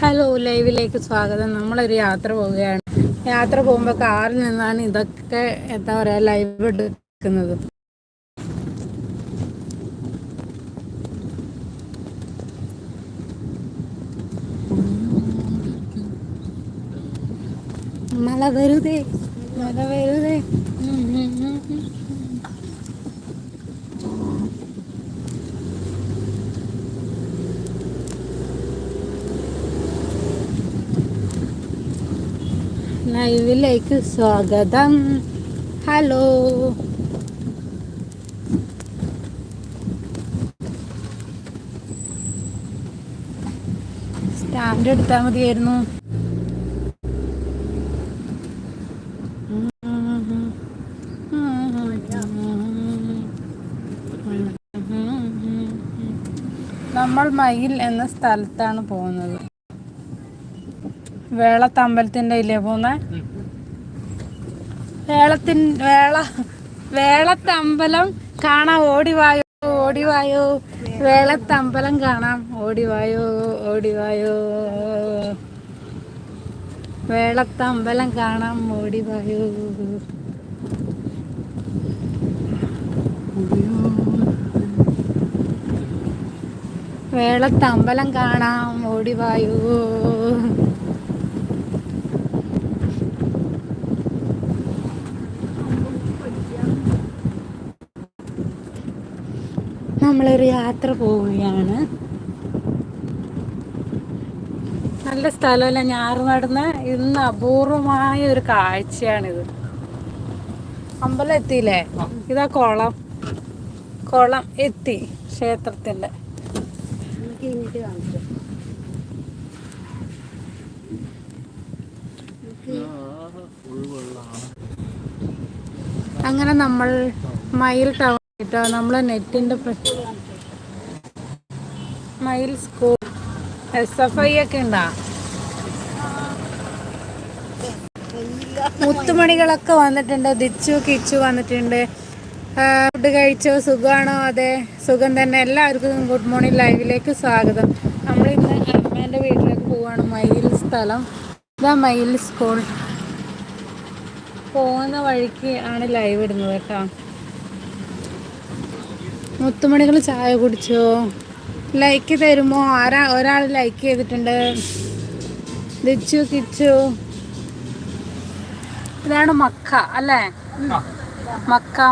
Hello, ലൈവിലേക്ക് സ്വാഗതം. നമ്മളൊരു യാത്ര പോവുകയാണ്. യാത്ര പോകുമ്പോൾ കാറിൽ നിന്നാണ് ഇതൊക്കെ എന്താ പറയുക ലൈവ് എടുക്കുന്നത്. മല വരുതേ മല വരുതേ. ലൈവിലേക്ക് സ്വാഗതം. ഹലോ, സ്റ്റാൻഡ് എടുത്താൽ മതിയായിരുന്നു. നമ്മൾ മയിൽ എന്ന സ്ഥലത്താണ് പോകുന്നത്. വേളത്തമ്പലത്തിൻ്റെ ഇല്ലേ പോകുന്നത്? വേളത്തമ്പലം കാണാം, ഓടിവായോ ഓടിവായോ. വേളത്തമ്പലം കാണാം, ഓടിവായോ ഓടിവായോ. വേളത്തമ്പലം കാണാം, ഓടിവായോ. വേളത്തമ്പലം കാണാം, ഓടിവായോ. നമ്മളൊരു യാത്ര പോവുകയാണ്. നല്ല സ്ഥലമല്ല, ഞാറ് നടന്ന ഇന്ന് അപൂർവമായ ഒരു കാഴ്ചയാണിത്. അമ്പലം എത്തിയില്ലേ? ഇതാ കുളം എത്തി, ക്ഷേത്രത്തിൻ്റെ. അങ്ങനെ നമ്മൾ മയിൽ ടൗൺ കേട്ടോ. നമ്മളെ നെറ്റിൻ്റെ മയിൽ സ്കൂൾ SFI ഒക്കെ ഉണ്ടാ. മുത്തുമണികളൊക്കെ വന്നിട്ടുണ്ട്. ദിച്ചു കിച്ചു വന്നിട്ടുണ്ട്. ഫുഡ് കഴിച്ചോ? സുഖമാണോ? അതെ, സുഖം തന്നെ. എല്ലാവർക്കും ഗുഡ് മോർണിംഗ്. ലൈവിലേക്ക് സ്വാഗതം. നമ്മളിന്ന് അമ്മേൻ്റെ വീട്ടിലേക്ക് പോവുകയാണ്. മയിൽ സ്ഥലം ഇതാ, മയിൽ സ്കൂൾ. പോകുന്ന വഴിക്ക് ആണ് ലൈവ് ഇടുന്നത് കേട്ടോ. മുത്തുമണികൾ ചായ കുടിച്ചോ? ലൈക്ക് തരുമോ? ഒരാൾ ലൈക്ക് ചെയ്തിട്ടുണ്ട്. ദിച്ചു കിച്ചു. ഇതാണ് മക്ക അല്ലേ? മക്ക